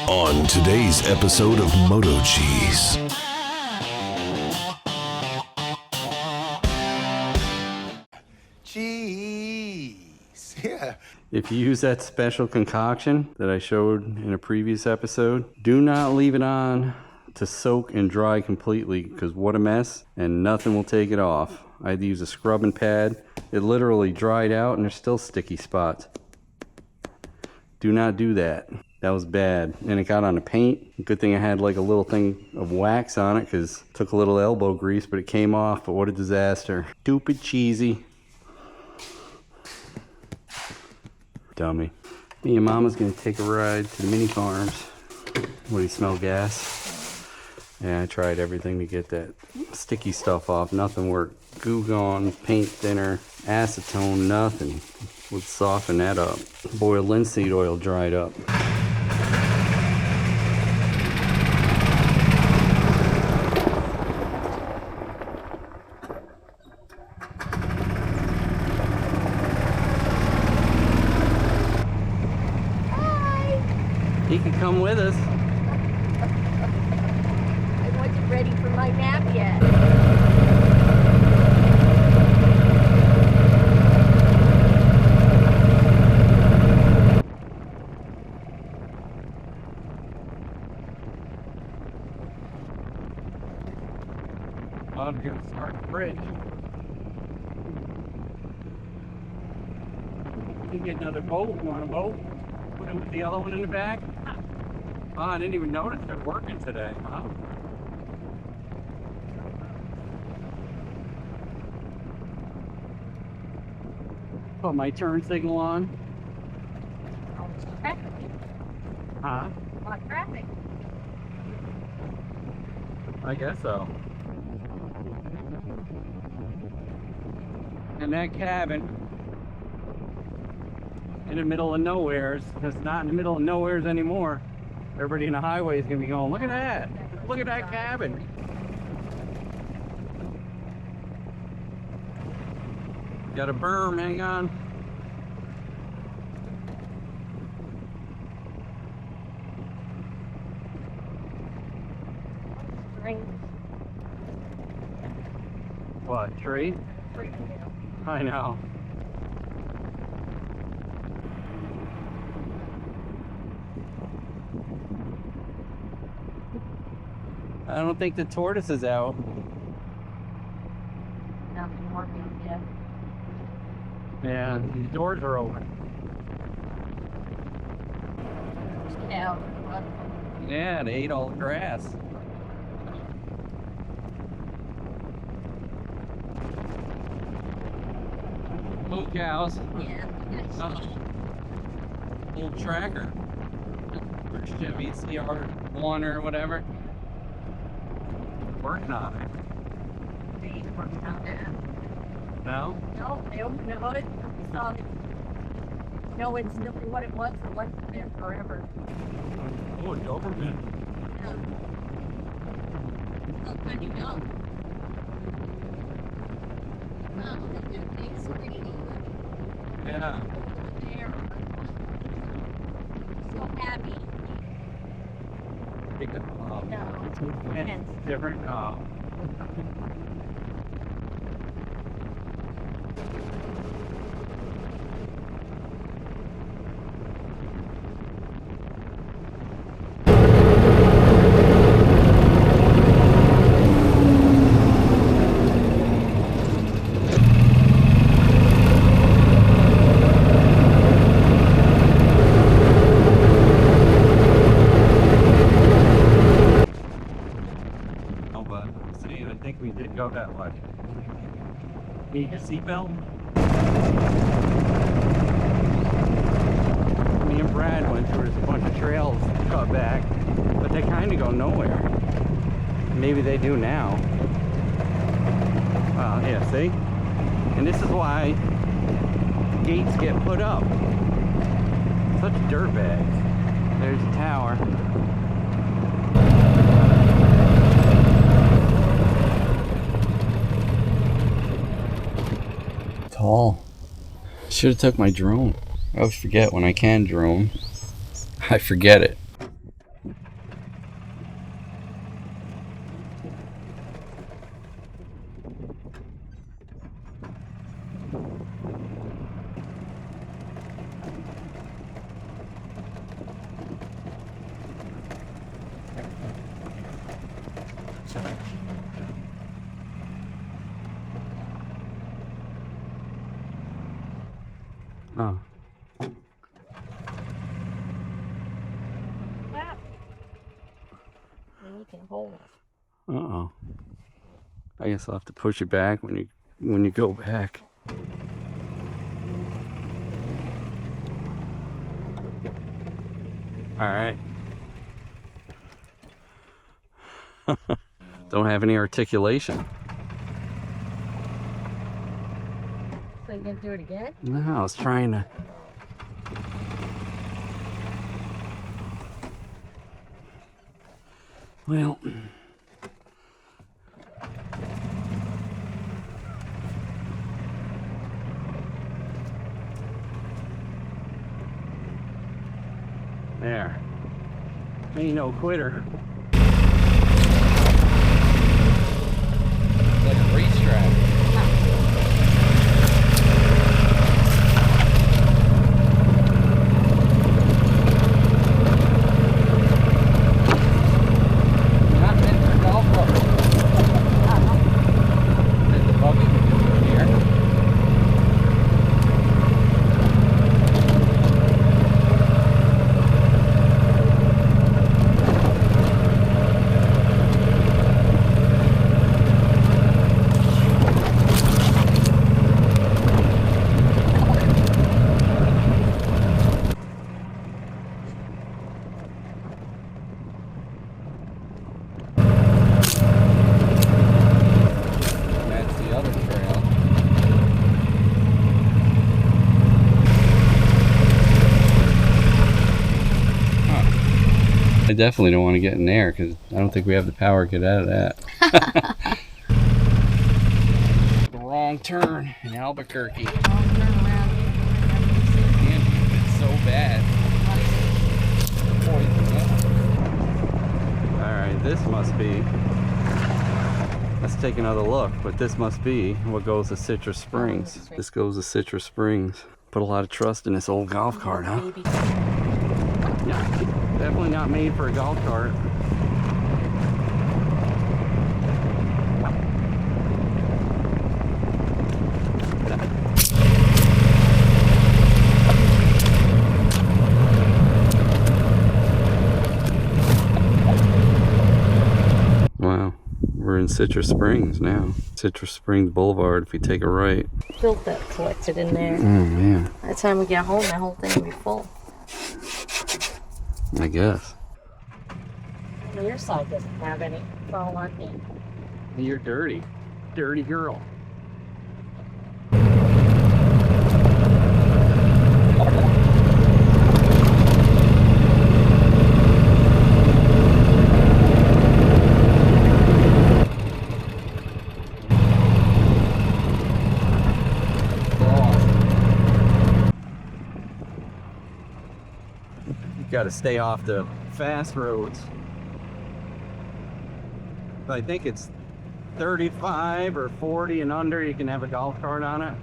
On today's episode of MotoCheez. Cheese. Yeah. If you use that special concoction that I showed in a previous episode, do not leave it on to soak and dry completely, because what a mess, and nothing will take it off. I had to use a scrubbing pad. It literally dried out and there's still sticky spots. Do not do that. That was bad. And it got on the paint. Good thing I had like a little thing of wax on it, because it took a little elbow grease, but it came off. But what a disaster. Stupid cheesy. Dummy. Me and Mama's gonna take a ride to the mini farms. What do you smell, gas? Yeah, I tried everything to get that sticky stuff off. Nothing worked. Goo Gone, paint thinner, acetone, nothing would soften that up. Boiled linseed oil dried up. He can come with us. I wasn't ready for my nap yet. I'm gonna start the bridge. You can get another boat. You want a boat? Put it with the other one in the back. Oh, I didn't even notice they're working today. Huh? Put my turn signal on. Oh, it's traffic. Huh? A lot of traffic. I guess so. And that cabin in the middle of nowheres, it's not in the middle of nowheres anymore. Everybody in the highway is gonna be going, look at that! Look at that cabin! Got a berm, hang on. What, tree? I know. I don't think the tortoise is out. Nothing working yet. Yeah, these doors are open. Yeah. Yeah, they ate all the grass. Moo cows. Yeah. Little tracker. Or Chevy CR1 or whatever. Working on it. They ain't working on that. No? No, they opened the hood. We saw it. No instantly what it was. It wasn't there forever. Oh, Doberman. Yeah. Oh, how do you know? Oh, look at that big screen. Yeah. There. So happy. Pick up. No. It's different. Oh. I think we did go that way. Need your seatbelt? Me and Brad went through a bunch of trails cut back, but they kind of go nowhere. Maybe they do now. Yeah, see? And this is why gates get put up. Such dirtbags. There's a tower. Tall. Should have took my drone. I always forget when I can drone. I forget it. taking hold. Uh-oh. I guess I'll have to push it back when you go back. All right. Don't have any articulation. So you gonna do it again? No, I was trying to. Well. There. Ain't no quitter. Like a racetrack. Not meant for golf carts. There's the buggy here. That's the other trail. Huh. I definitely don't want to get in there because I don't think we have the power to get out of that. The wrong turn in Albuquerque. I'll turn around. It's so bad. Alright, this must be. Let's take another look, but this must be what goes to Citrus Springs. This goes to Citrus Springs. Put a lot of trust in this old golf cart, huh? Baby. Yeah, definitely not made for a golf cart. Wow, we're in Citrus Springs now. Citrus Springs Boulevard if you take a right. Filth that collected in there. Oh man, By the time we get home, that whole thing will be full. I guess. Your side doesn't have any. It's all on me. You're dirty. Dirty girl. Got to stay off the fast roads. I think it's 35 or 40 and under you can have a golf cart on it.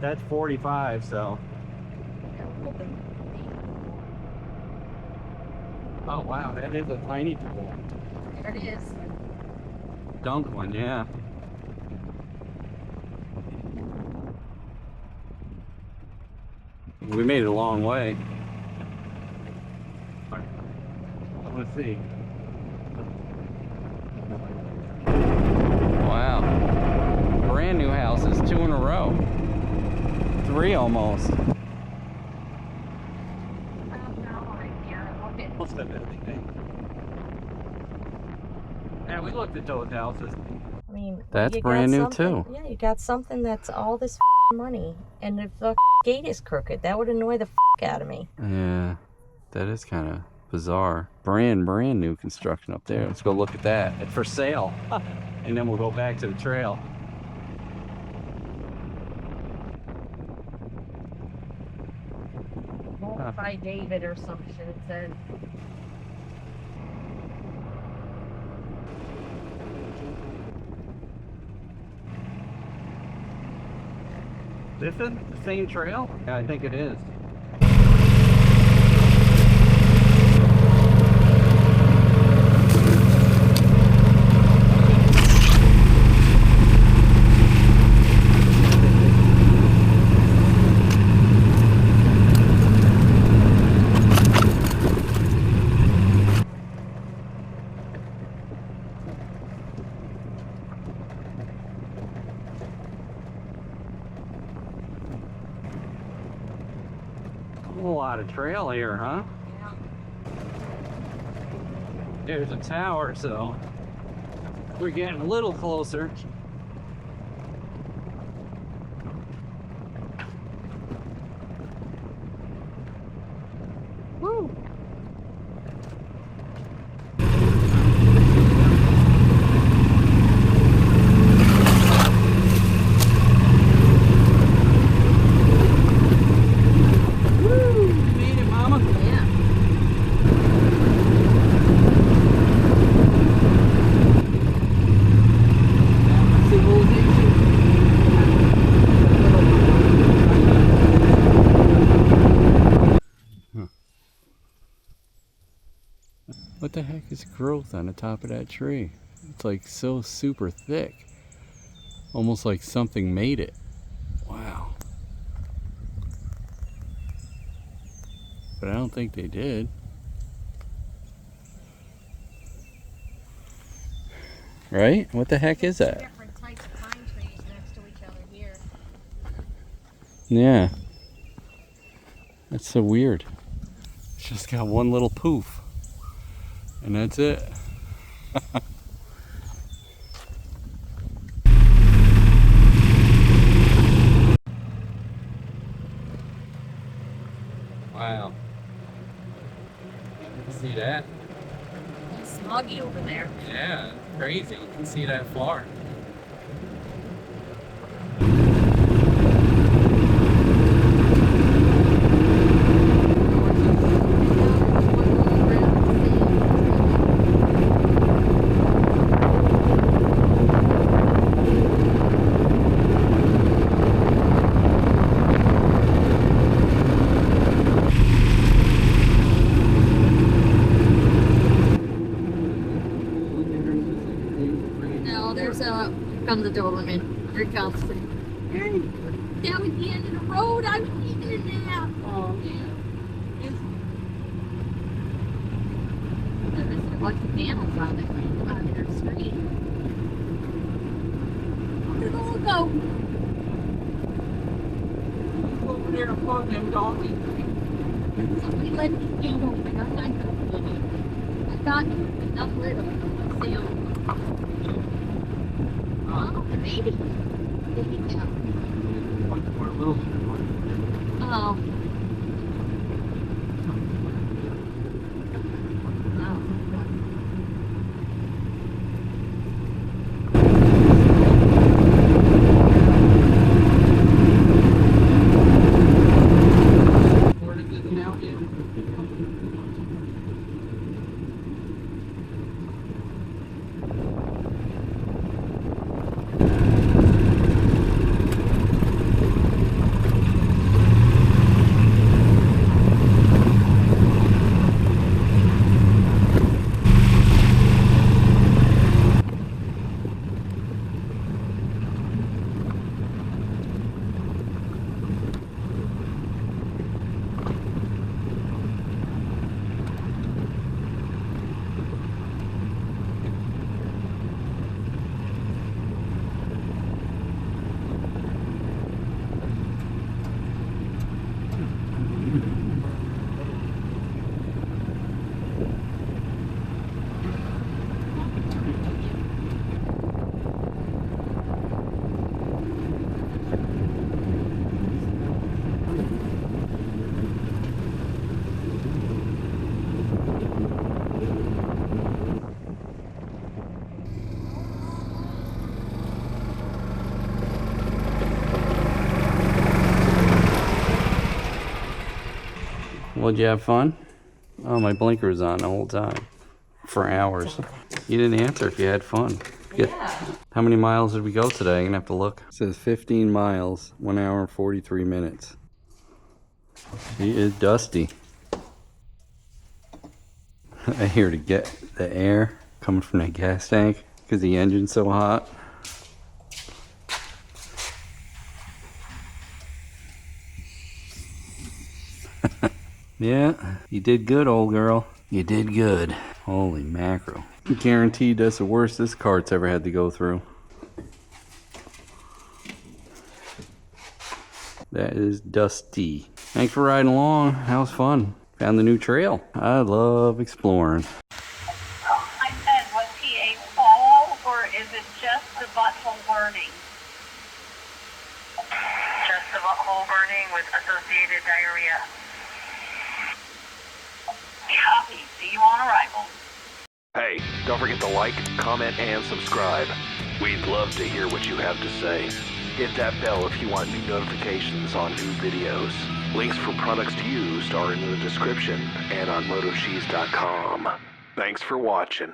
That's 45, so. Oh wow, that is a tiny tool. There it is. Dunk one, yeah. We made it a long way. Let's see. Wow. Brand new houses, 2 in a row. 3 almost. Yeah, we looked at those houses. I mean, That's you brand got new something- too. Yeah, you got something that's all this money, and if the gate is crooked, that would annoy the out of me. Yeah, that is kind of bizarre. Brand new construction up there. Let's go look at that. It's for sale. And then we'll go back to the trail. By David or some shit, it says. This is the same trail? Yeah, I think it is. lot of trail here, huh? Yeah. There's a tower, so we're getting a little closer. Woo! What the heck is growth on the top of that tree? It's like so super thick. Almost like something made it. Wow. But I don't think they did. Right? What the heck is that? Different types of pine trees next to each other here. Yeah. That's so weird. It's just got one little poof. And that's it. Wow. See that? It's smoggy over there. Yeah, crazy. You can see that far. Comes the Doberman. Here it comes. Down at the end of the road, I'm leaving it now. Oh, yeah. There's a bunch of panels on their street. Look at the logo. Over there to plug them donkeys. Somebody let me get over. I got enough rid of them. See them. Oh, baby. Baby cow. Oh. Well, did you have fun? Oh, my blinker was on the whole time. For hours. You didn't answer if you had fun. Yeah. How many miles did we go today? I'm gonna have to look. It says 15 miles, 1 hour and 43 minutes. She is dusty. I hear to get the air coming from that gas tank because the engine's so hot. Yeah, you did good, old girl. You did good. Holy mackerel. Guaranteed that's the worst this cart's ever had to go through. That is dusty. Thanks for riding along. That was fun. Found the new trail. I love exploring. I said, was he a fall or is it just the butthole burning? Just the butthole burning with associated diarrhea. Copy. See you on arrival. Hey, don't forget to like, comment, and subscribe. We'd love to hear what you have to say. Hit that bell if you want new notifications on new videos. Links for products used are in the description and on MotoCheez.com. Thanks for watching.